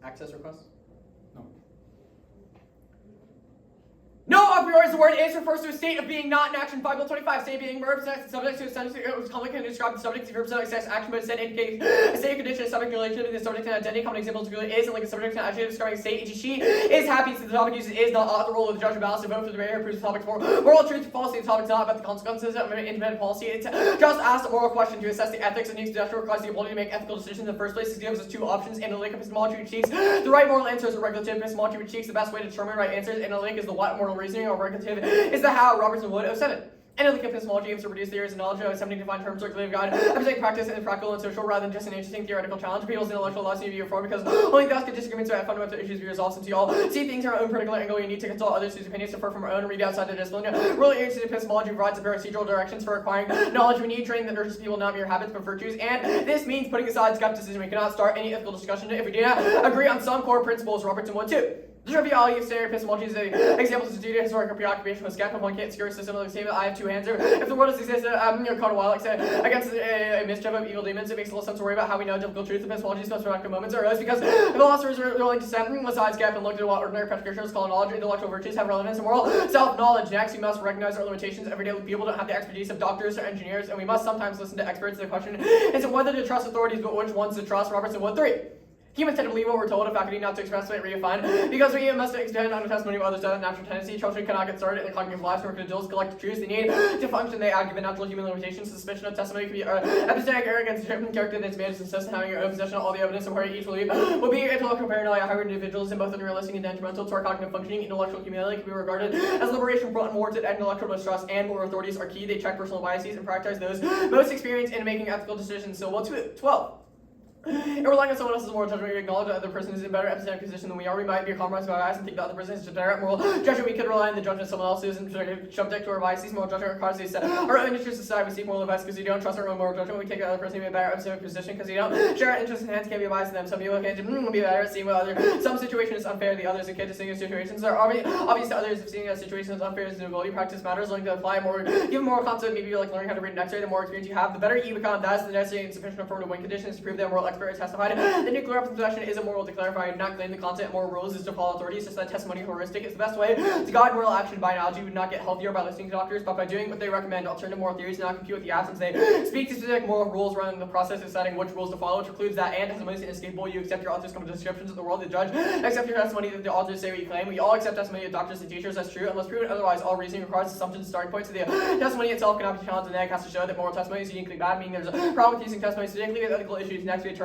access request? No. No, a priori the word is refers to a state of being not in action. 525, state of being verb sex, subject to a sentence. It was commonly describe the subject of verb sex action, but instead indicates a state of condition, a subject relationship, and the subject and identity. Common examples really is, and like a subject and adjective describing a state, e.g. she is happy, so the topic uses is not the role of the judge or balance to vote for the mayor, proves the topic for moral truth, falsity. The topic's not about the consequences of independent policy. It's just asked a moral question to assess the ethics of new suggestion requires the ability to make ethical decisions in the first place. It gives us two options. Analytic epistemology, which seeks the right moral answers, or regulative epistemology, which seeks the best way to determine right answers. Analytic is the what moral reasoning, or regulative is the how. Robertson Wood 07. Analytic epistemology aims to reduce the areas of knowledge of attempting to find terms circulating God, representing practice and practical and social rather than just an interesting theoretical challenge. People's intellectual lives need to be reformed because only thus can disagreements about fundamental issues be resolved, since you all see things from our own particular angle. You need to consult others whose opinions differ from our own, read outside the discipline. Really interesting epistemology provides the procedural directions for acquiring knowledge. We need training that nurtures people not mere habits but virtues, and this means putting aside skepticism. We cannot start any ethical discussion if we do not agree on some core principles. Robertson Wood 2. The triviality of standard epistemology is examples of due to historical preoccupation with skeptical. One can't secure a system like the statement, I have two hands. If the world has existed, caught a while, like say, against a mischief of evil demons, it makes a little sense to worry about how we know difficult truth. Epistemology's most productive moments arose because philosophers are willing to set aside skepticism and look at what ordinary practitioners call knowledge. Intellectual virtues have relevance and moral self-knowledge. Next, we must recognize our limitations. Everyday people don't have the expertise of doctors or engineers, and we must sometimes listen to experts. The question isn't whether to trust authorities, but which ones to trust. Robertson Wood 3. Humans tend to believe what we're told, a faculty not to express what we redefine, because we must extend on the testimony of others to a natural tendency. Children cannot get started in the cognitive lives nor can adults collect truths they need to function. They act given natural human limitations. Suspicion of testimony can be epistemic arrogance, a character that's managed to insist on having your own possession of all the evidence of where each believe will be intellectual paranoia. Hybrid individuals in both unrealistic and detrimental to our cognitive functioning. Intellectual humility can be regarded as liberation from unwarranted intellectual distrust, and moral authorities are key. They check personal biases and prioritize those most experienced in making ethical decisions. So what's 12? In relying on someone else's moral judgment, we acknowledge that the other person is in a better epistemic position than we are. We might be compromised by bias and think that the other person is just better at moral judgment. We could rely on the judgment of someone else who isn't subject to our biases. Moral judgment requires us to set our own interests aside. We seek moral advice because we don't trust our own moral judgment. We take the other person to be a better epistemic position because we don't share our interests, and hence can't be biased in them. Some people can be better at seeing what some situation is unfair to the others, and can't distinguish situations that are obvious to others. If seeing a situation is unfair is an ability. Practice matters. Learning to apply more, give moral concept, maybe like learning how to read an X-ray. The more experience you have, the better you become. That is the necessary and sufficient affirmative win conditions to prove that moral expert is testified. The nuclear weapons possession is immoral to clarify and not claim the content of moral rules is to follow authorities. Just that testimony heuristic is the best way to guide moral action. By analogy, we would not get healthier by listening to doctors, but by doing what they recommend. Alternative moral theories do not compute with the absence. They speak to specific moral rules rather than the process of deciding which rules to follow, which includes that and testimony is inescapable. You accept your author's descriptions of the world. The judge accept your testimony that the authors say what you claim. We all accept testimony of doctors and teachers. That's true. Unless proven otherwise, all reasoning requires assumptions, starting points. So the testimony itself cannot be challenged, and then it has to show that moral testimony is uniquely bad, meaning there's a problem with using testimony, particularly with ethical issues. Next, we determine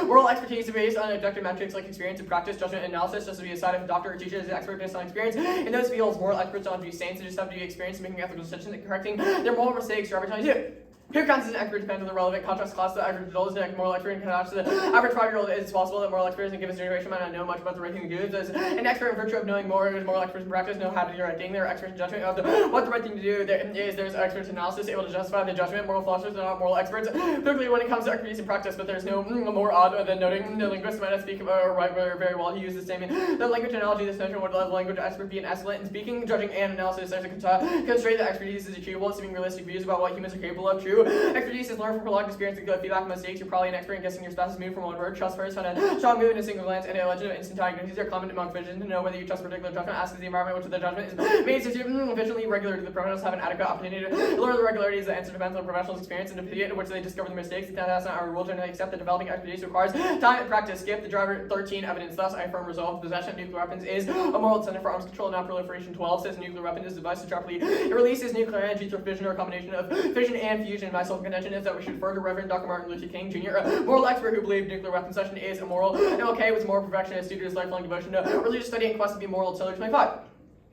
moral expertise based on objective metrics like experience and practice, judgment, and analysis. Just to be decided if a doctor or teacher is an expert based on experience in those fields. Moral experts don't have to be saints; they just have to be experienced in making ethical decisions and correcting their moral mistakes. Robert 22. Who counts as an expert depends on the relevant contrast class. The average adult is a moral expert and contrast to the average 5-year-old. It is possible that moral experts in a given situation might not know much about the right thing to do. As an expert in virtue of knowing more, moral experts in practice know how to do the right thing. They're experts in judgment of what the right thing to do is. There's experts in analysis able to justify the judgment. Moral philosophers are not moral experts, particularly when it comes to expertise in practice. But there's no more odd than noting the linguist might not speak right very well. He uses the same the language analogy. This notion would let the language expert be an excellent in speaking, judging, and analysis. There's a constraint that expertise is achievable, assuming realistic views about what humans are capable of. True expertise is learn from prolonged experience and good feedback on mistakes. You're probably an expert in guessing your spouse's mood from one word. Trust first, find a strong mood in a single glance, and a legend of instantaneous. These are common among physicians to know whether you trust a particular judgment. Ask is the environment which the judgment is made to efficiently regular. Do the professionals have an adequate opportunity to learn the regularities? The answer depends on the professional's experience and the period in which they discover the mistakes. That's not our rule. Generally accept that developing expertise requires time and practice. Skip the driver 13 evidence. Thus, I affirm resolve. Possession of nuclear weapons is a moral incentive for arms control and non-proliferation. 12 says nuclear weapon is a device to sharply it releases nuclear energy through fission or a combination of fission and fusion. My sole contention is that we should further Reverend Dr. Martin Luther King Jr., a moral expert who believed nuclear weapon possession is immoral. MLK was moral perfectionist due to his lifelong devotion to religious study and quest to be moral until 25.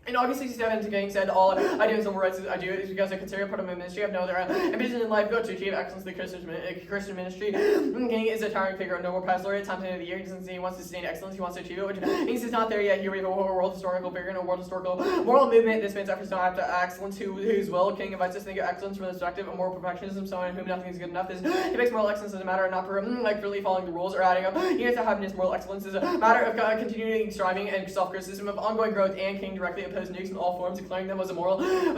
In August 67, King said, all I do in civil rights I do is because I consider it part of my ministry. I have no other ambition in life but to achieve excellence in the Christian ministry. King is a towering figure of Nobel Prize laureate. Time to the end of the year, he doesn't say he wants to sustain excellence, he wants to achieve it, which means he's not there yet. Here we have a world historical figure and a world historical moral movement. This man's efforts don't have to excellence, whose will. King invites us to think of excellence from the perspective of moral perfectionism, someone in whom nothing is good enough. He makes moral excellence as a matter of not really following the rules or adding up units to happiness. Moral excellence is a matter of continuing striving and self-criticism, of ongoing growth, and King directly opposed nukes in all forms, declaring them was a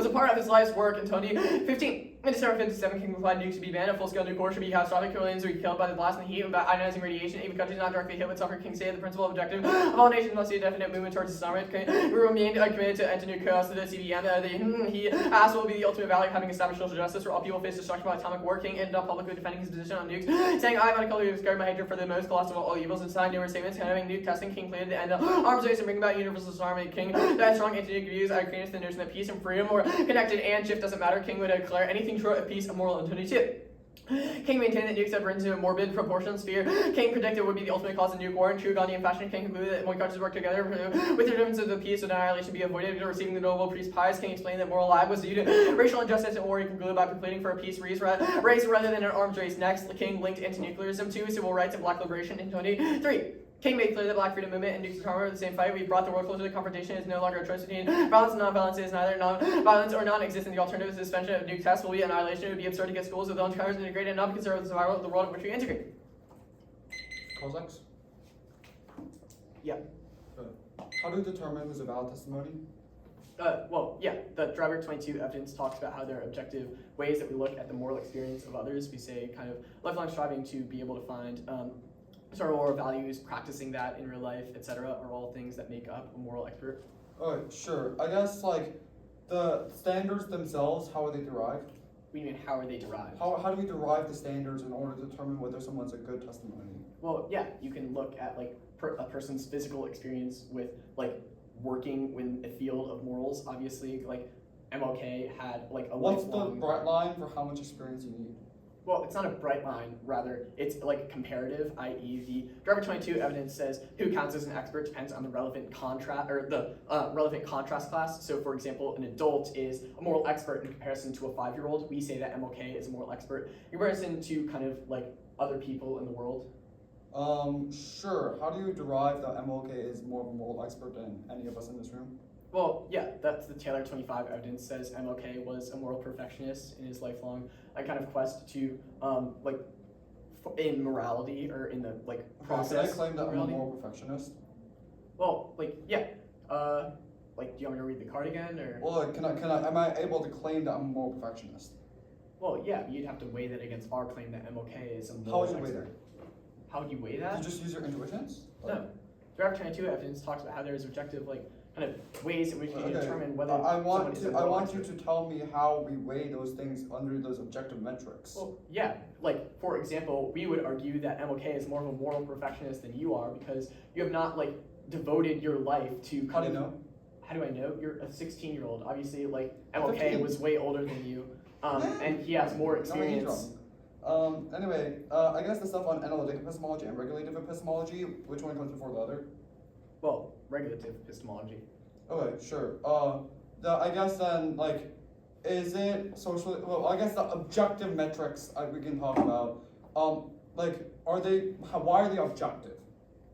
part of his life's work in 2015. In December 57, King replied nukes should be banned. A full-scale nuke war should be catastrophic. Trillions would be killed by the blast and the heat and by ionizing radiation. Even countries not directly hit would suffer. King stated the principal objective of all nations must be a definite movement towards disarmament. We remain committed to end nuke chaos to the CBM. He asked what will be the ultimate value of having established social justice where all people face destruction by atomic war. King ended up publicly defending his position on nukes, saying, I have unequivocally discarded my hatred for the most colossal of all evils and signed numerous statements condemning nuke testing. King pleaded to end arms race and bring about universal disarmament. King that strong anti-nuke views are created the notion that peace and freedom were connected and shift doesn't matter. King would declare anything short of peace immoral and 22. King maintained that nukes had risen to a morbid proportions. Fear King predicted would be the ultimate cause of nuke war. In true Gandhian fashion, King concluded that when countries work together with the difference of the peace and annihilation be avoided. Receiving the Nobel Peace Prize, King explained that moral lag was due to racial injustice and war. He concluded by pleading for a peace race rather than an arms race. Next, the King linked anti-nuclearism to civil rights and black liberation in 23. King made clear that Black Freedom Movement and nukes are the same fight. We brought the world closer to confrontation. It is no longer a choice between violence and non-violence. It is neither non-violence or non-existent. The alternative is the suspension of nuke tests will be annihilation. It would be absurd to get schools with launch counters integrated and not be concerned with the survival of the world in which we integrate. Cossacks? Yeah. How do you determine who's a valid testimony? The Driver 22 evidence talks about how there are objective ways that we look at the moral experience of others. We say kind of lifelong striving to be able to find sort of moral values, practicing that in real life, etc., are all things that make up a moral expert. Alright, sure. I guess, like, the standards themselves, how are they derived? What do you mean, how are they derived? How do we derive the standards in order to determine whether someone's a good testimony? Well, yeah, you can look at, like, a person's physical experience with, like, working in a field of morals. Obviously, like, MLK had, like, a What's lifelong... the bright line for how much experience you need? Well, it's not a bright line, rather, it's like comparative, i.e. the Driver 22 evidence says who counts as an expert depends on the relevant contrast, or the relevant contrast class. So, for example, an adult is a moral expert in comparison to a 5-year-old. We say that MLK is a moral expert in comparison to kind of like other people in the world. Sure. How do you derive that MLK is more of a moral expert than any of us in this room? Well, yeah, that's the Taylor 25 evidence says MLK was a moral perfectionist in his lifelong kind of quest to, in morality or in the, like, process. Can I claim that I'm a moral perfectionist? Well, like, yeah. Do you want me to read the card again, or? Well, am I able to claim that I'm a moral perfectionist? Well, yeah, you'd have to weigh that against our claim that MLK is a moral expert. How would you weigh that? How would you weigh that? You just use your intuitions? No. Driver 22 evidence talks about how there's objective, like, kind of ways in which you can determine whether I want you to tell me how we weigh those things under those objective metrics. Well, yeah, like, for example, we would argue that MLK is more of a moral perfectionist than you are because you have not, like, devoted your life to How do you know? How do I know? You're a 16-year-old. Obviously, like, MLK was way older than you, and he has more experience. Anyway, I guess the stuff on analytic epistemology and regulative epistemology, which one comes before the other? Well, regulative epistemology. Okay, sure. I guess then, like, is it socially, well, I guess the objective metrics we can talk about, why are they objective?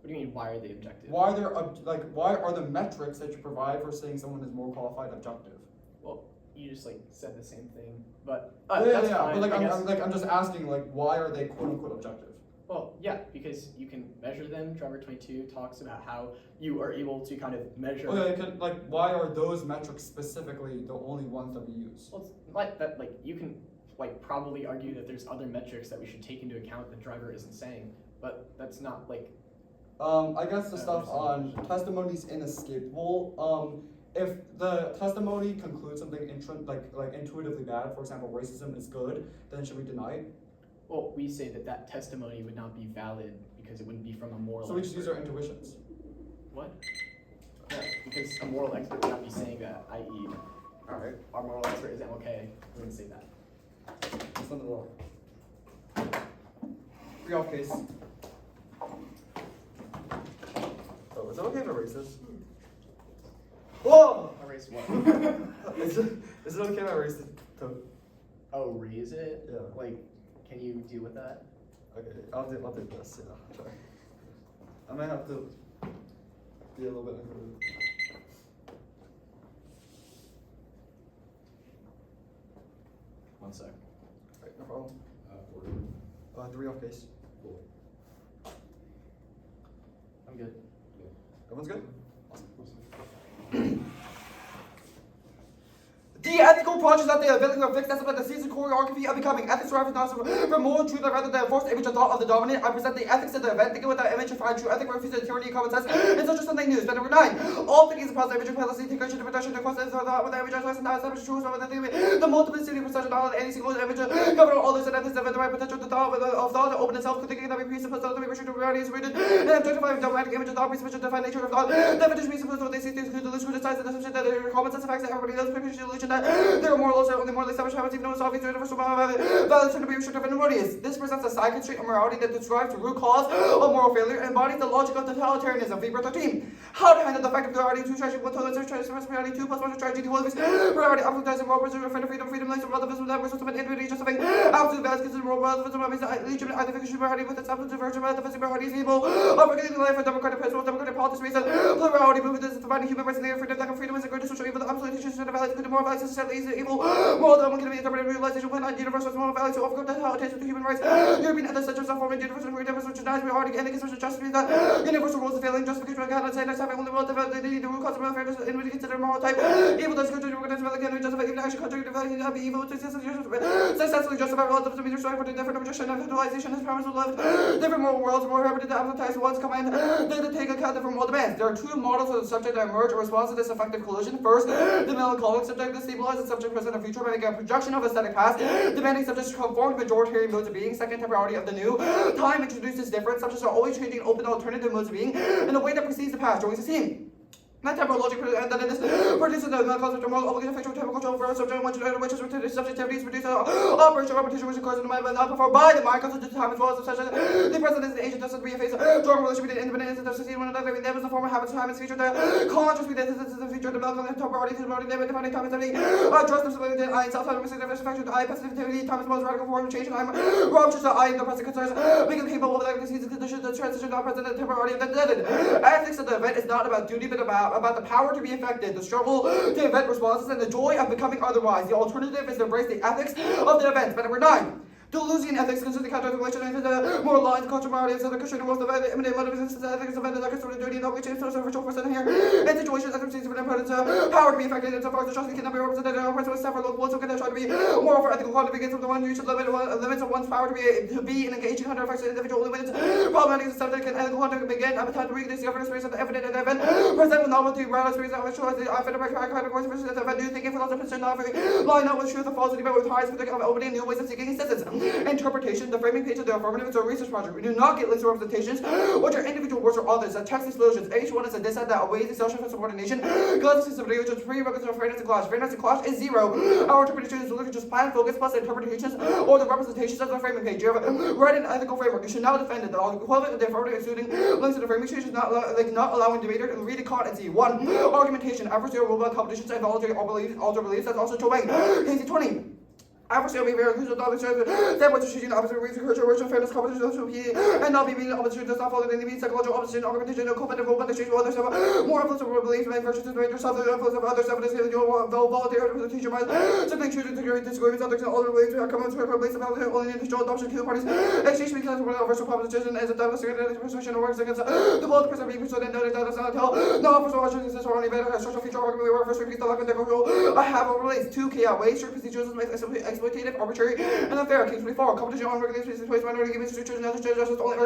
What do you mean, why are they objective? Why are the metrics that you provide for saying someone is more qualified objective? Well, you just, like, said the same thing, but that's fine, but I'm just asking, like, why are they quote unquote objective? Well, yeah, because you can measure them. Driver 22 talks about how you are able to kind of measure. Okay, why are those metrics specifically the only ones that we use? Well, it's like that. Like, you can, like, probably argue that there's other metrics that we should take into account that Driver isn't saying, but that's not like. I guess the stuff on testimonies inescapable. If the testimony concludes something intuitively bad, for example, racism is good, then should we deny it? Well, we say that testimony would not be valid because it wouldn't be from a moral. So we just use our intuitions. What? No, because a moral expert would not be saying that. I.e., all right, our moral expert is MLK. We wouldn't say that. That's not the law. 3 off case. Oh, is it okay if I erase this? Whoa! Erase what? Is it okay if I erase the toad? Oh, raise it? Yeah. Like, can you deal with that? Okay, I'll do this, yeah, I'll try. I might have to be a little bit uncomfortable. One sec. Alright, no problem. 3 off case. Cool. I'm good. Everyone's good? Awesome. The ethical projects that they are building are fixed as about the season choreography of becoming ethics rather than for more truth rather than a forced image of thought of the dominant. I present the ethics of the event, thinking with that image to find true ethic, refuse the tyranny of common sense, and such as something new. Number 9. All thinking is a positive image of policy, integration, protection, the questions of thought with the image of lesson, not establish truth, the multiplicity of perception, all any single image, cover all this and ethics of the right potential to thought of thought, to open itself, thinking that we presuppose that we restrict reality is rooted, and objectify dogmatic image of thought, presupposition, define nature of thought, definition presuppose what they see things, criticize the assumption that there are common sense effects that everybody knows, picture the illusion that there are more laws that only morally established habits, even though it's obvious to universal values to be restrictive and erroneous. This presents a side constraint of morality that describes the root cause of moral failure and embodies the logic of totalitarianism. Fever 13. How to handle the fact of priority 2 strategy 1 total strategy priority 2 plus 1 strategy equals priority absolutizing moral preservation freedom life relativism that results in individual justifying absolute values considered moral relativism legitimate identification priority with its absolute version of the priority is evil organizing life for democratic principles democratic politics reason plurality movement is providing human rights and their freedom that freedom is the greatest social evil the absolute teachers and values the moral values necessarily is evil moral development can be interpreted realization when not universal moral values to overcome the totalitarianism to human rights European ethics such as forming universal freedom which denies priority and against justice that universal rules of failing justification of God and saying that's having only will develop the root cause of fairness and we consider moral type evil does contribute to organized can justify even action contrary to value to be evil to successfully justify relatives to be destroyed for the different objection and utilization as promise of love different moral worlds more rapid to advertise one's command they to take account different moral demands. There are 2 models of the subject that emerge in response to this effective collision. First, the melancholic subject, the stabilized subject present and future by making a projection of aesthetic past, demanding subjects to conform to majoritarian modes of being. Second, temporality of the new. Time introduces different subjects are always changing open alternative modes of being in a way that precedes the past, joins the scene. That temporal logic and then this produces the concept of moral obligation effectual temporal control for a subject which is subjectivities produce operation repetition which occurs in the mind but not performed by the mind constitutes time as well as such as the present is the ancient does be a phase strong relation between independent and succeed one another there is a form of habits time is featured the conscious within this is the future the melancholy temporality temporality defining time is everything trust of within I self time is the effect I passivity time is most radical form of change time ruptures the I in the present concerns making capable of the disease conditions the transition not present the temporality of the dead ethics of the event is not about duty but about the power to be effective, the struggle to event responses, and the joy of becoming otherwise. The alternative is to embrace the ethics of the event. But number 9. Delusion ethics consider the counter relation and the moral lines, cultural morality, and the Christian rules of the imminent motive resistance ethics of the considered duty and obligation to social person here. In situations that receive an important power to be effective and so far as the trust cannot be represented in a person with several local so can try to be moral for ethical quality begins from the one who should limits of one's power to be an engaging hunter affects the individual only when it's problematic and subject and ethical hunter can begin appetite to read this different experience of the evident and the event present with novelty rather experience that which shows the offender by categories of the event new thinking philosophy not line up with truth or falsity but with highest of opening new ways of seeking assistance interpretation the framing page of the affirmative is a research project. We do not get links or representations, which are individual words or authors that text explosions. Each one is a dissent that aways the social subordination. Class systemity, which is prerequisite of fairness and clash. Fairness and clash is 0. Our interpretation is literally just plan, focus, plus interpretations or the representations of the framing page. You have read an ethical framework. You should not defend it. The equivalent of the affirmative excluding links to the framing page is not allowing debater to read the content. 1. Argumentation, adversarial rule about competitions and voluntary alter beliefs. That's also Chobang. Casey 20. Adversarial behavior includes knowledge, standpoints of shooting, opposite reason, culture, racial fairness, competition, and not being opposition does not follow any means, psychological opposition, argumentation, no competitive role, but exchange with others, more influence over beliefs, make virtues to make yourself, the influence of others, evidence, voluntary representation, something true to degree disagreements, others, and all the beliefs, common to beliefs about only individual adoption, two parties, exchange because of virtual proposition, as a demonstration, persuasion, or works against the whole person being persuaded, noted that does not tell, no, for so much is or only better, social feature, argument, we were first repeat the lack of the rule, I have overlays, 2 chaos ways, strict procedures, exploitative, arbitrary, and unfair. Case 24. Competition on regular space minority giving institutions and justice only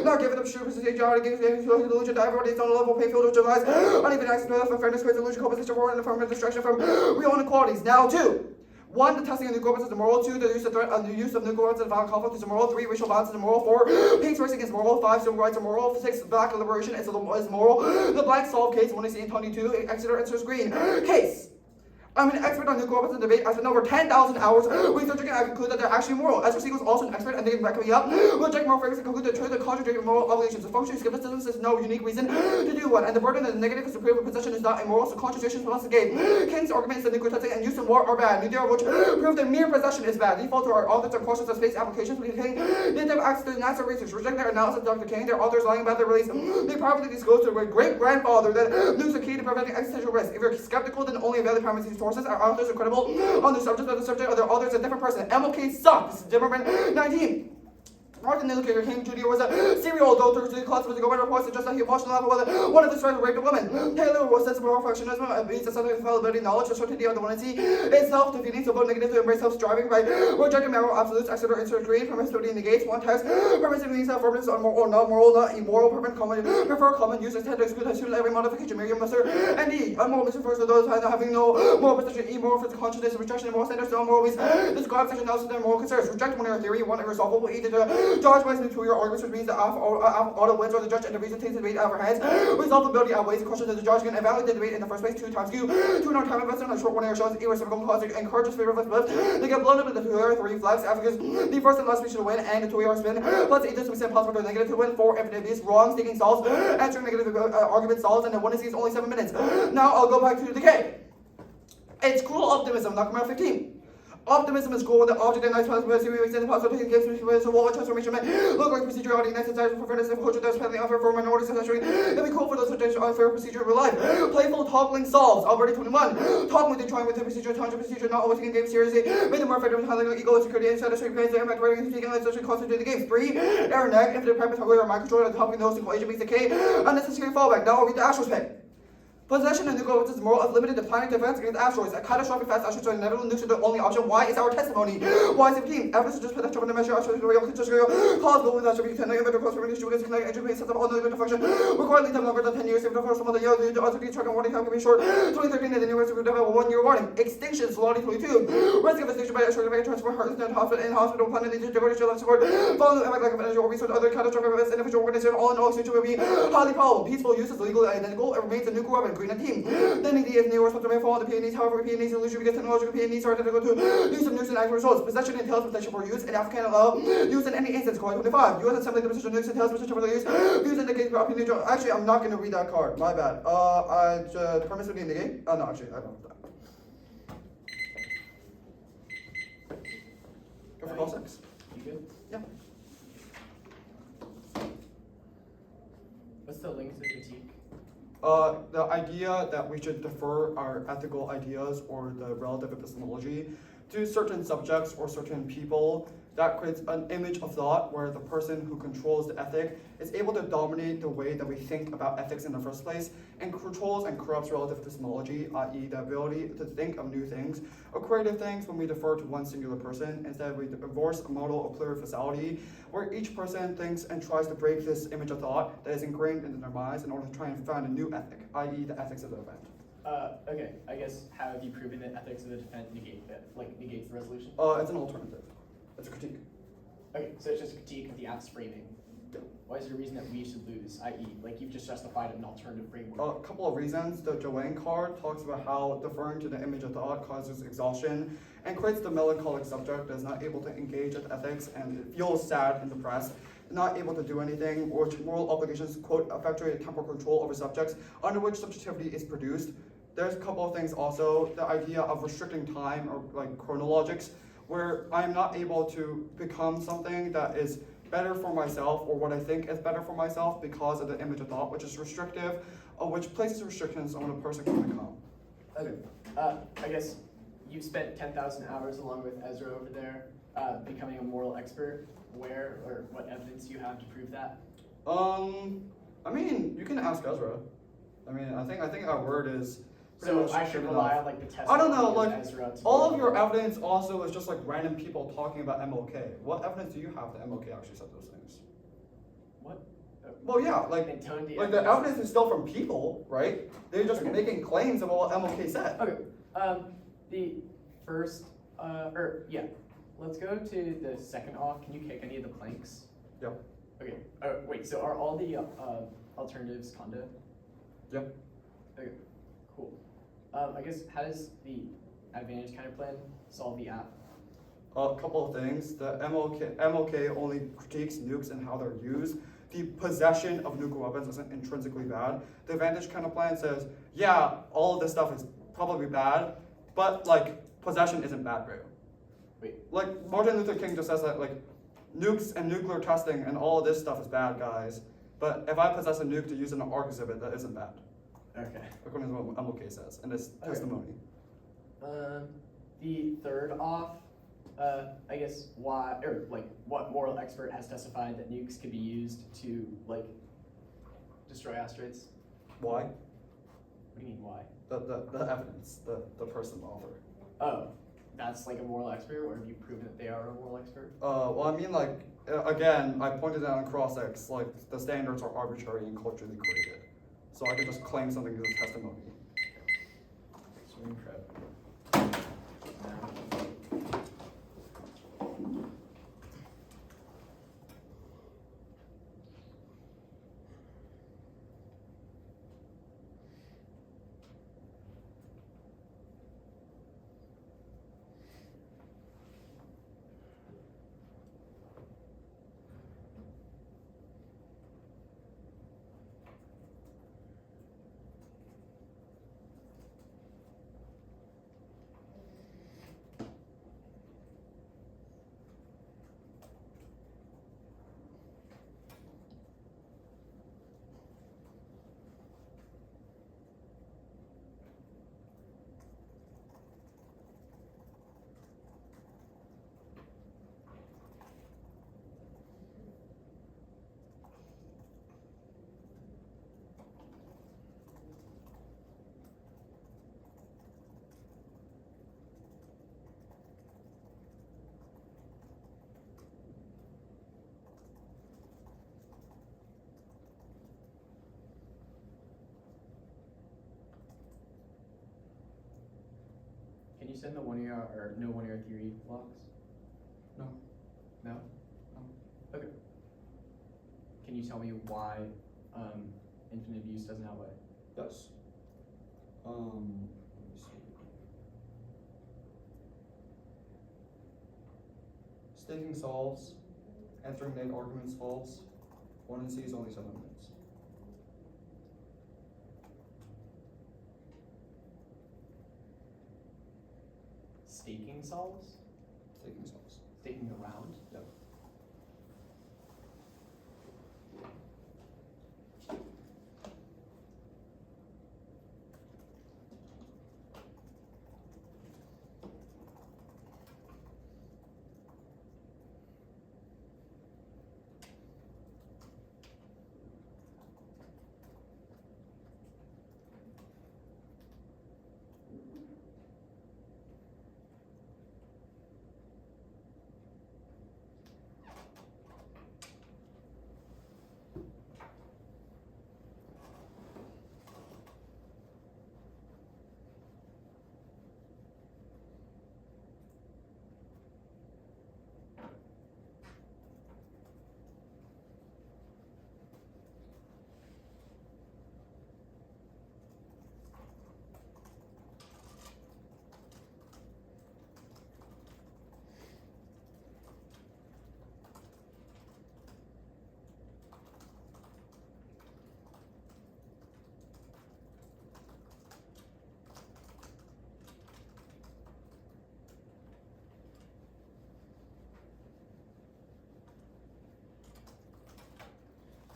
not giving them true procedure, giving illusion to everybody on a level pay field which relies uneven access for fairness, creates illusion, competition, war, and affirmative distraction from real inequalities. Now, 2. 1. The testing of nuclear weapons is immoral. 2. The use of nuclear weapons in violent conflict is immoral. 3. Racial violence is immoral. 4. Peace racing is moral. 5. Civil rights are moral. 6. Black liberation is moral. The blank solved case 1 in 22. Exeter answers green. Case. I'm an expert on nuclear weapons and debate. I spent over 10,000 hours researching and I conclude that they're actually moral. Ezra Siegel is also an expert and they can back me up. We'll check more frameworks and conclude that truth and contradict moral obligations. The functioning skepticism says no unique reason to do one, and the burden of the negative is to prove a possession is not immoral, so contradictions must negate. King's arguments that nuclear testing and use in war are bad. Neither of which prove that mere possession is bad. Default to our authors are cautious of space applications. We King didn't have access to NASA research. Reject their analysis of Dr. King. Their authors lying about their release. They privately disclosed to their great-grandfather that nukes are key to preventing existential risk. If you're skeptical, then only avail the these sources. Our authors are credible on the subject, but the subject of their author is a different person. MLK sucks. This is Zimmerman 19. Martin Luther King Jr. was a serial adulterer who caused to go by reports just that he watched lava with one of his friends raped a woman. Taylor was sensible perfectionism, means a sense of fallibility, knowledge, of certainty, of the one is self-defeating, so both negative to embrace self-striving by rejecting moral absolutes, etc. Insert create, permissivity negates, one text, permissivity self-formness, unmoral, not moral, not immoral, prefer common use, instead to exclude every modification, Miriam Musser, and D. Unmoral misrefers to those having no moral perception, immoral for the consciousness, rejection of moral standards, no moral ways, describe such analysis their moral concerns, reject one error theory, one irresolvable, either to judge by superior arguments, which means the auto wins or the judge and the reason takes the debate out of her hands, resolvability outweighs the question that the judge can evaluate the debate in the first place, 2 times Q, 2 no time investment, a short one error shows irreciprocal cause, encourages favorable split, they get blown up into 2 error, 3 flags, Africa's the first and last speech to win, and the 2 error spin, plus 8 to percent possible to negative to win, 4 infinite abuse, wrong, stating solves, answering negative argument solves, and the 1 is only 7 minutes. Now I'll go back to the K. It's cruel optimism, knock 15. Optimism is cool when the object and nice possibility makes it possible to give to wall transformation look like procedurality necessary for fairness and culture that's pending offer for minorities essentially. It'd be cool for those such unfair procedure in real life. Playful toggling solves, Alberti 21. Toggling with the trying with the procedure, tangent procedure, not always taking games seriously. Made them more effective in handling ego, security, and satisfying pains, the impact rating, taking like such concentrated the game. 3. Error neg, infinite private toggling or microcontroller, the topping those single agent makes the K. Unnecessary fallback. Now I'll read the Astro's pick. Possession and nuclear weapons is moral as limited to planning defense against asteroids. A catastrophic fast asteroid so inevitable nukes are the only option. Why is our testimony? Why 17? Evidence to just put that trouble in the measure asteroids real cause global disaster because negative intercourse for industry with connect entry sets up all the function. Required lead time longer than 10 years. If the first one the year, the other truck and warning time can be short. 2013 the new recipe develop a 1-year warning. Extinction slowly 22. Risk of extinction by asteroid may transfer heart and hospital planet leads to diverted life support. Following the impact like energy or resource other catastrophic events individual organization all in all situation will be highly probable. Peaceful use is legally identical. It remains a nuclear weapon. Green and team. Then the is new or something may fall on the PNEs. However, PNEs illusion because technological PNEs are identical to use of nukes and active results. Possession entails possession for use, and African allow use in any instance. Card 25. U.S. Assembly the possession of nukes entails possession for the use. Use in the case of opinion neutral. Actually, I'm not going to read that card. My bad. Permissivity in the game? Oh, no, actually, I don't know that. Go for call 6. You good? Yeah. What's the link to the critique? The idea that we should defer our ethical ideas or the relative epistemology to certain subjects or certain people, that creates an image of thought where the person who controls the ethic is able to dominate the way that we think about ethics in the first place and controls and corrupts relative epistemology, i.e. the ability to think of new things or creative things when we defer to one singular person. Instead, we divorce a model of plurifacility where each person thinks and tries to break this image of thought that is ingrained into their minds in order to try and find a new ethic, i.e. the ethics of the event. Okay, I guess how have you proven that ethics of the defense negates the resolution? It's an alternative. It's a critique. Okay, so it's just a critique of the app's framing. Yeah. Why is there a reason that we should lose, i.e., like you've just justified an alternative framework? A couple of reasons. The Joanne card talks about how deferring to the image of thought causes exhaustion and creates the melancholic subject that is not able to engage with ethics and it feels sad and depressed, not able to do anything, which moral obligations, quote, effectuate temporal control over subjects under which subjectivity is produced. There's a couple of things also. The idea of restricting time or like chronologics, where I'm not able to become something that is better for myself or what I think is better for myself because of the image of thought, which is restrictive, which places restrictions on what a person can become. Okay, I guess you've spent 10,000 hours along with Ezra over there becoming a moral expert. Where or what evidence do you have to prove that? I mean, you can ask Ezra. I mean, I think our word is So I should rely on like the testimony I don't know, of like, Ezra to all of your evidence also is just like random people talking about MLK. What evidence do you have that MLK actually said those things? What? Well, yeah, like the evidence is still from people, right? They're just making claims about what MLK said. Okay. The first, let's go to the second off. Can you kick any of the planks? Yep. Okay. Wait. So are all the alternatives condo? Yep. Okay. Cool. I guess how does the advantage counterplan solve the app? A couple of things. The MLK only critiques nukes and how they're used. The possession of nuclear weapons isn't intrinsically bad. The advantage counterplan says, yeah, all of this stuff is probably bad, but like possession isn't bad, bro. Wait. Like Martin Luther King just says that like nukes and nuclear testing and all of this stuff is bad, guys. But if I possess a nuke to use in an art exhibit, that isn't bad. Okay. According to what MLK says in this testimony. The third off, I guess why, or like, what moral expert has testified that nukes could be used to like destroy asteroids? Why? What do you mean why? The evidence, the person, the author. Oh, that's like a moral expert, or have you proven that they are a moral expert? Well, I mean, like, again, I pointed out on cross-ex, like, the standards are arbitrary and culturally created. So I can just claim something as a testimony. Swimming prep. Can you send the 1 year or no 1 year theory blocks? No. No? No. Okay. Can you tell me why infinite abuse doesn't outweigh? Yes. Let me see. Staking solves, answering main arguments false. 1 and C is only 7 minutes. Staking solves? Staking solves. Staking the round? Yep.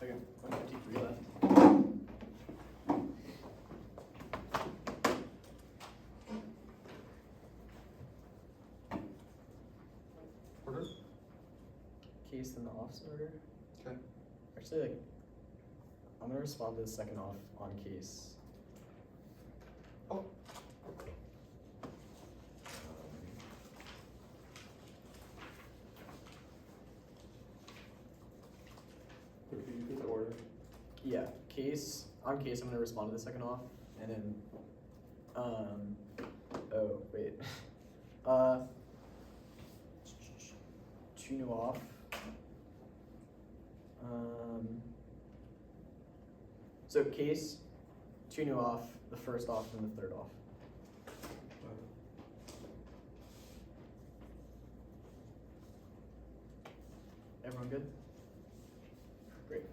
Okay, 153 left. Order? Case in the offs order. Okay. Actually, like, I'm gonna respond to the second off on case. Oh. Could you repeat the order? Yeah, case, on case, I'm gonna respond to the second off, and then, oh, wait. Two new off. So case, two new off, the first off, and the third off. Everyone good? Great.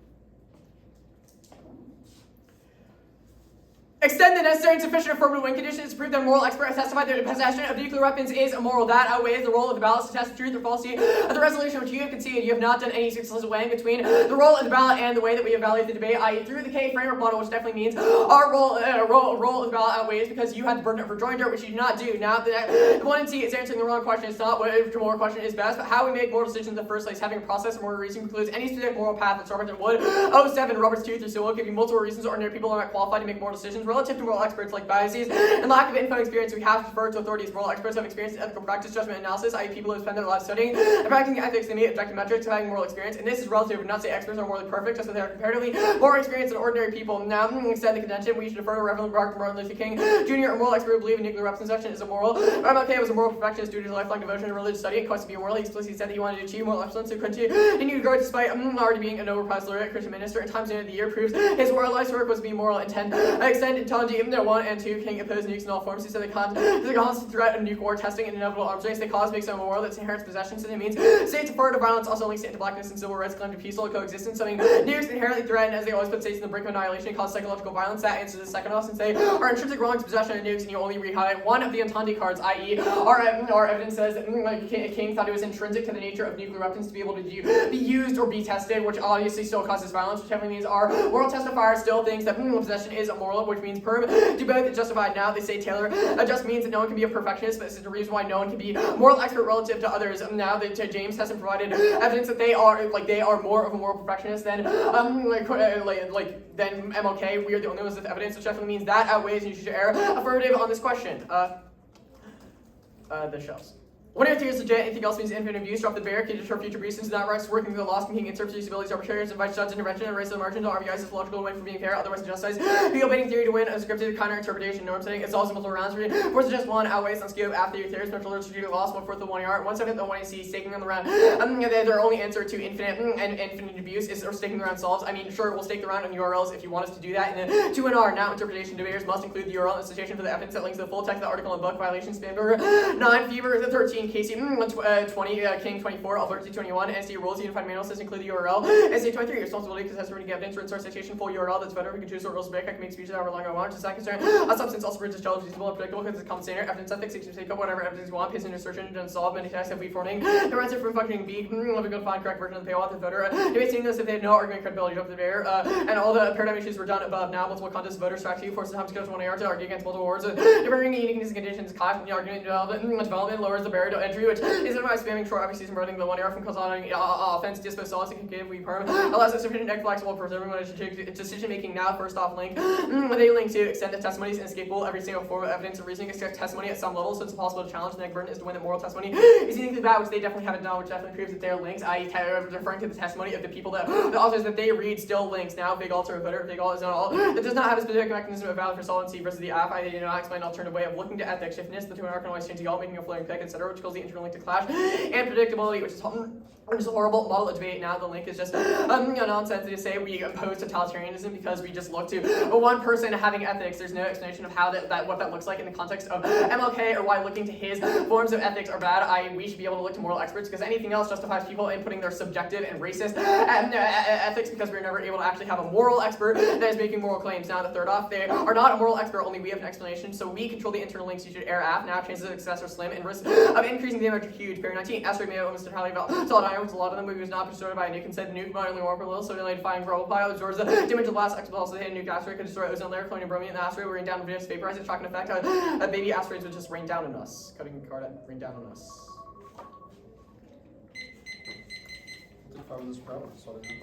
Extend the necessary and sufficient affirmative win conditions to prove that a moral expert has testified that the possession of nuclear weapons is immoral. That outweighs the role of the ballot to test the truth or falsity of the resolution which you have conceded. You have not done any successive weighing between the role of the ballot and the way that we evaluate the debate, i.e. through the K framework model, which definitely means our role of the ballot outweighs because you had the burden of rejoinder, which you do not do. Now, the 1 and C is answering the wrong question. It's not what the moral question is best, but how we make moral decisions in the first place. Having a process of moral reasoning includes any specific moral path that Robertson would. 07, Roberts 2 through so will give you multiple reasons ordinary people are not qualified to make moral decisions relative to moral experts like biases and lack of info experience. We have to defer to authorities. Moral experts have experience in ethical practice, judgment, analysis, i.e. people who spend their lives studying and practicing ethics. They meet objective metrics of having moral experience, and this is relative. Not say experts are morally perfect, just that they are comparatively more experienced than ordinary people. Now, extend the contention. We should defer to Reverend Martin Luther King Jr., a moral expert who believed in nuclear weapons possession is immoral. MLK was a moral perfectionist due to his lifelong devotion to religious study and quest to be immoral. He explicitly said that he wanted to achieve moral excellence and continue to grow despite already being a Nobel Prize laureate, Christian minister, and times the end of the year proves his moral life's work was to be moral and extend Tanji, even though 1 and 2 King opposed nukes in all forms. He said the constant threat of nuke war testing and inevitable arms race they cause makes them immoral. That's inherent possession. So it means states defer to violence also links it into blackness and civil rights claim to peaceful coexistence. Something nukes inherently threaten as they always put states in the brink of annihilation and cause psychological violence. That answers the second off since they are intrinsic wrongs possession of nukes, and you only re-highlight one of the Entente cards, i.e. our evidence says that King thought it was intrinsic to the nature of nuclear weapons to be able to be used or be tested, which obviously still causes violence, which heavily means our moral testifier still thinks that possession is immoral, which means perm do both is justified. Now they say Taylor just means that no one can be a perfectionist, but this is the reason why no one can be moral expert relative to others. Now that James hasn't provided evidence that they are more of a moral perfectionist than than MLK. We are the only ones with evidence, which definitely means that outweighs, and you should err affirmative on this question. The shells. One of your theories is legit, anything else means infinite abuse. Drop the barricade to deter future breaches, not rights working through the laws, competing interprets disabilities, arbitrariness, invites judge intervention, and raise the margins. RBIs is logical to win for being fair, otherwise justice. Legal baiting theory to win, a scripted counter interpretation, norm setting. It solves multiple rounds. Force just one outweighs on scale of after your theories, potential strategic loss, 1/4 of 1 yard, 1/7 of 1 AC, staking on the round. Their only answer to infinite abuse is or staking the round solves. I mean, sure, we'll stake the round on URLs if you want us to do that. And then 2 and R, now interpretation debaters must include the URL and citation for the evidence that links to the full text of the article and book. Violation, Spamberger. 9, Fever, 13, Casey, 20, King 24, Alberti 21, NC Rules, Unified Manual says include the URL. NC 23, responsibility because has already evidence, written source citation, full URL that's better. We can choose what rules to break. I can make speeches that are long I want. Just that concern. A substance also bridges challenge reasonable and predictable because it's a common standard. Evidence ethics, you can take up whatever evidence you want, paste in assertion, and solve many tasks have we forming. The answer from functioning B, let me go find correct version of the payoff, the voter. Debating this if they had no argument credibility of the debater. And all the paradigm issues were done above. Now, multiple contests, voter strategy, forces the time to go to 1 AR to argue against multiple words. Differing uniqueness and conditions, clash from the argument development lowers the barrier to entry, which is by spamming short season running the 1 AR from causing offense, dispo sauce, and can give we perm. Allows us sufficient neck flexible for everyone decision making now. First off, link. They link to extend the testimonies and escapable every single form of evidence of reasoning except testimony at some level, so it's impossible to challenge. The neck burden is to win the moral testimony is uniquely bad, which they definitely haven't done, which definitely proves that their links, i.e. referring to the testimony of the people that the authors that they read still links. Now, big alt or voter, big alt is not all. That does not have a specific mechanism of valid for solvency versus the app. They do not explain an alternative way of looking to ethics, shiftiness, the 2 can always change the alt, making a floating pick, etc., which calls the interlink to clash, and predictability, which is a horrible model of debate. Now the link is just nonsense. They say we oppose totalitarianism because we just look to one person having ethics. There's no explanation of how what that looks like in the context of MLK or why looking to his forms of ethics are bad. We should be able to look to moral experts because anything else justifies people inputting their subjective and racist ethics because we're never able to actually have a moral expert that is making moral claims. Now the third off, they are not a moral expert, only we have an explanation. So we control the internal links. You should err app. Now chances of success are slim and risk of increasing damage are huge. Period 19. Asteroid made almost entirely about solid iron, which a lot of them movie was not destroyed by a nuke and said the nuke might only warp a little, so delayed fine for a pile absorbs the damage of the last expel, so they had a nuke asteroid could destroy ozone layer, cloning bromine in the asteroid, rain down and vaporize it, shock and effect. Baby asteroids would just rain down on us. Cutting card rain down on us. If I was this proud, that's what I do.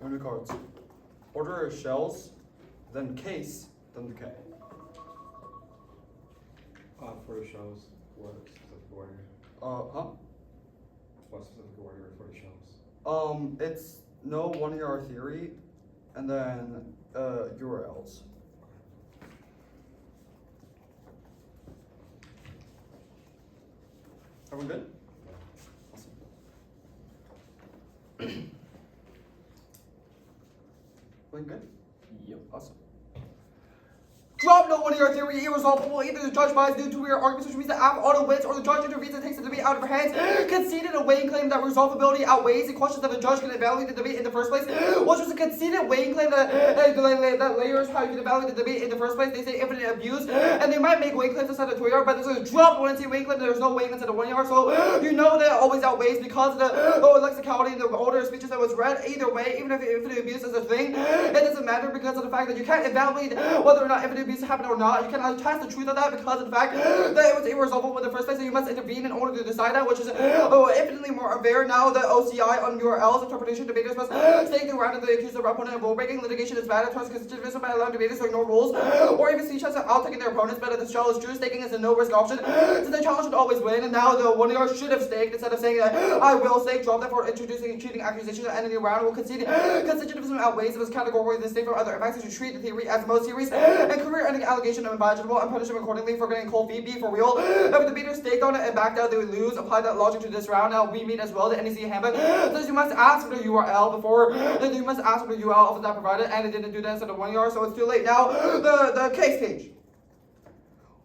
How many cards? Order is shells, then case, then the K. For the shells, what specific order? Huh? What specific order for the shells? It's no 1 ER theory, and then URLs. Everyone good? Awesome. Everyone good? Yep. Awesome. Drop no 1 ER theory irresolvable. Either the judge buys new 2 ER arguments, which means the app auto wins, or the judge intervenes and takes the debate out of her hands. Conceded a weighing claim that resolvability outweighs the questions that the judge can evaluate the debate in the first place, which was a conceded weighing claim that layers how you can evaluate the debate in the first place. They say infinite abuse, and they might make weighing claims inside of 2 ER, but there's a drop 1 weighing claim. There's no weighing inside of 1 ER, so you know that it always outweighs because of the lexicality and the order of speeches that was read. Either way, even if infinite abuse is a thing, it doesn't matter because of the fact that you can't evaluate whether or not infinite abuse happened or not. You cannot test the truth of that because of the fact that it was irresolvable in the first place, and you must intervene in order to decide that, which is infinitely more unfair. Now the OCI on URL's interpretation, debaters must stay the ground of the accused of opponent of rule breaking. Litigation is bad. It turns constitutional by allowing debaters to ignore rules or even see chance of outtaking their opponents. But if the show is true, staking is a no risk option, since the challenge should always win. And now the 1 ER should have staked instead of saying that I will stake. Drop that for introducing cheating accusations and in the round will concede. Constitutivism outweighs it was categorically distinct from other effects. You should treat the theory as most serious and career-ending allegation of imaginable and punish them accordingly for getting cold feet. Be for real. If the debaters staked on it and backed out, they would lose. Apply that logic to this round. Now we mean as well the NEC handbook says you must ask for the URL before you must ask for the URL of that provided, and it didn't do that instead of 1 ER, so it's too late. Now the case page.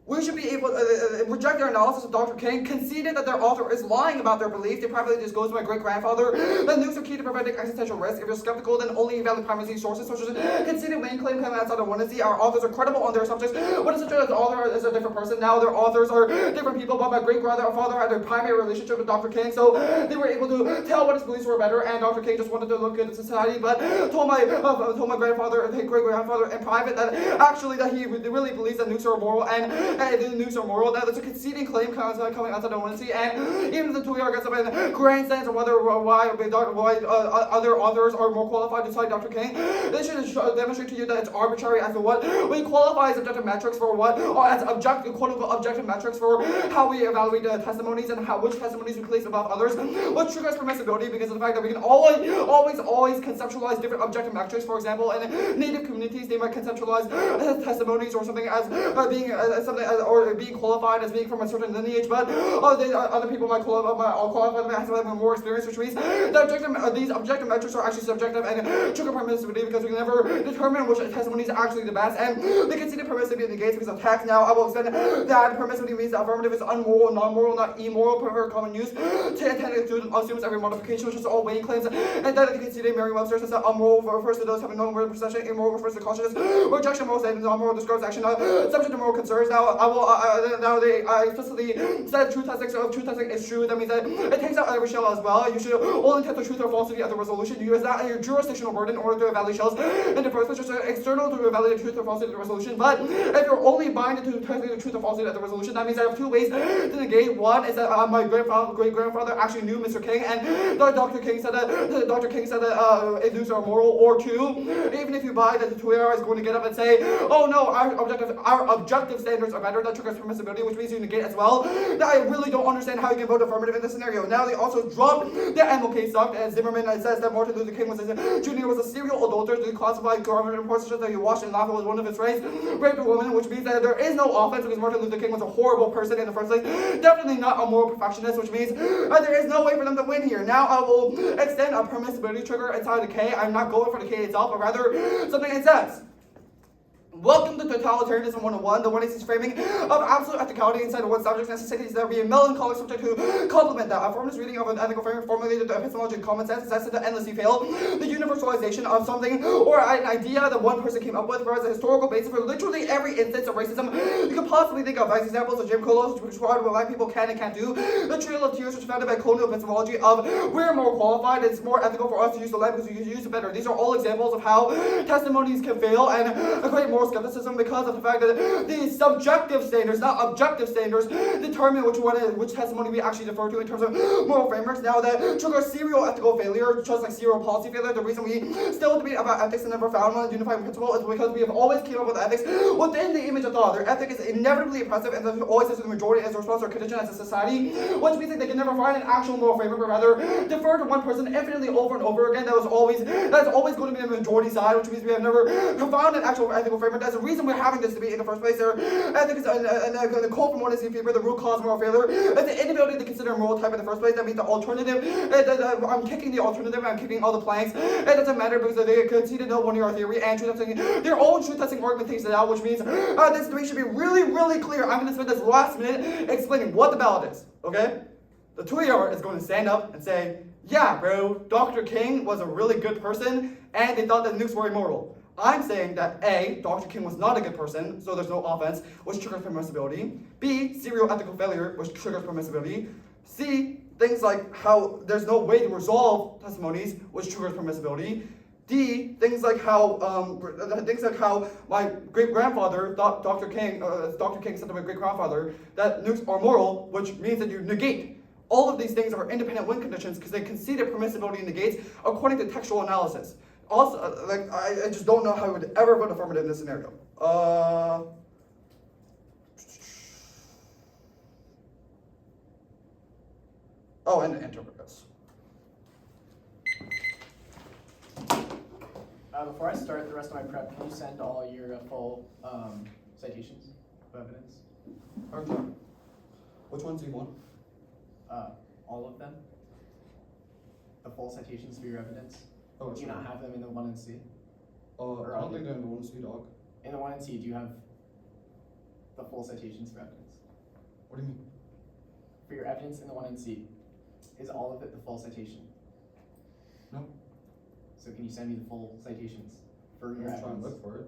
We should be able to reject their analysis of Dr. King, conceded that their author is lying about their belief. They primarily disclosed to my great-grandfather that nukes are key to preventing existential risk. If you're skeptical, then only evaluate primary sources, such as conceded main claim coming outside of 1 Our authors are credible on their subjects. What is it that the author is a different person? Now their authors are different people, but my great-grandfather had a primary relationship with Dr. King, so they were able to tell what his beliefs were better, and Dr. King just wanted to look good in society, but told my grandfather, great-grandfather in private that actually that he really believes that nukes are immoral, and the nukes are moral. Now there's a conceding claim coming outside of 1 and even if the 2 ER gets up in grandstands on why other authors are more qualified to cite Dr. King, they should demonstrate to you that it's arbitrary as to what we qualify as objective metrics for what, or as objective, quote-unquote, objective metrics for how we evaluate testimonies and which testimonies we place above others, which triggers permissibility because of the fact that we can always conceptualize different objective metrics. For example, in native communities, they might conceptualize testimonies or something as being qualified as being from a certain lineage, but other people might qualify them as having more experience, which means that these objective metrics are actually subjective and trigger permissivity because we can never determine which testimony is actually the best, and they conceded permissivity negates because of text. Now I will explain that permissivity means the affirmative is unmoral, non-moral, not immoral, per common use. Intended to assumes every modification, which is all weighing claims, and then they conceded Merriam-Webster says that unmoral refers to those having no moral perception, immoral refers to consciousness, rejection, moral statements, non-moral describes action subject to moral concerns. Now I explicitly said truth testing, so if truth testing is true, that means that it takes out every shell as well. You should only test the truth or falsity of the resolution. You use that as your jurisdictional burden in order to evaluate shells in the first place, just external to evaluate the truth or falsity of the resolution. But if you're only binded to testing the truth or falsity of the resolution, that means I have two ways to negate. One is that my great-grandfather actually knew Mr. King, and Dr. King said that nukes are moral. Or two, even if you buy that the 2 ER is going to get up and say, oh no, our objective standards are better, that triggers permissibility, which means you negate as well. Now I really don't understand how you can vote affirmative in this scenario. Now they also dropped the MLK sucked, and Zimmerman says that Martin Luther King Jr. was a serial adulterer. They classified government reports such that he watched and laughed was one of his race, raped a woman, which means that there is no offense because Martin Luther King was a horrible person in the first place. Definitely not a moral perfectionist, which means there is no way for them to win here. Now I will extend a permissibility trigger inside the K. I'm not going for the K itself, but rather something it says. Welcome to Totalitarianism 101, the 180's framing of absolute ethicality inside of one subject's necessities. There will be a melancholic subject to complement that. A formless reading of an ethical framework formulated to epistemology and common sense is said to endlessly fail the universalization of something or an idea that one person came up with, whereas a historical basis for literally every instance of racism you could possibly think of. As examples of Jim Crow laws, which describe what black people can and can't do. The Trail of Tears, which is founded by colonial epistemology of we're more qualified, it's more ethical for us to use the land because we use it better. These are all examples of how testimonies can fail, and a great moral moral skepticism because of the fact that these subjective standards, not objective standards, determine which testimony we actually defer to in terms of moral frameworks. Now that trigger serial ethical failure, just like serial policy failure, the reason we still debate about ethics and never found one unifying principle is because we have always came up with ethics within the image of the other. Ethic is inevitably oppressive and always says the majority as a response or condition as a society, which means that they can never find an actual moral framework, but rather defer to one person infinitely over and over again. That's always going to be the majority side, which means we have never found an actual ethical framework. That's the reason we're having this debate in the first place. Ethics and the quote from Monistic paper, the root cause of moral failure is the inability to consider a moral type in the first place. That means the alternative. I'm kicking the alternative. I'm kicking all the planks. It doesn't matter because they continue to know one year theory and truth testing. Their own truth testing argument takes it out, which means this debate should be really, really clear. I'm going to spend this last minute explaining what the ballot is. Okay? The 2AR is going to stand up and say, yeah, bro, Dr. King was a really good person, and they thought that nukes were immoral. I'm saying that A, Dr. King was not a good person, so there's no offense, which triggers permissibility. B, serial ethical failure, which triggers permissibility. C, things like how there's no way to resolve testimonies, which triggers permissibility. D, things like how my great-grandfather thought Dr. King said to my great-grandfather that nukes are moral, which means that you negate. All of these things are independent win conditions because they conceded permissibility negates according to textual analysis. Also, I just don't know how I would ever vote affirmative in this scenario. And interpret this. Before I start the rest of my prep, can you send all your full citations of evidence? Okay. Which ones do you want? All of them? The full citations for your evidence? Oh, Do you sure. not have them in the 1 and C? I don't think they're in the 1C, dog. In the 1 and C, do you have the full citations for evidence? What do you mean? For your evidence in the 1 and C, is all of it the full citation? No. So can you send me the full citations for I'm your gonna try and evidence? look for it.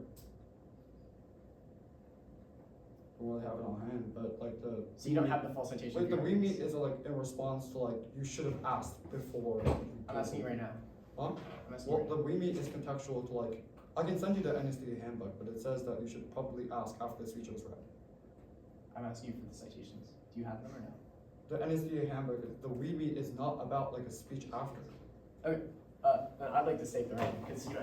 Don't really have it on hand, but like the. So you don't have the full citation Like of the your remeet evidence? is like in response to like you should have asked before. I'm asking you right now. Huh? I'm asking you Well, right the remeet is contextual to like. I can send you the NSDA handbook, but it says that you should probably ask after the speech was read. I'm asking you for the citations. Do you have them or no? The NSDA handbook, the remeet is not about like a speech after. Okay. Then I'd like to state the right because you don't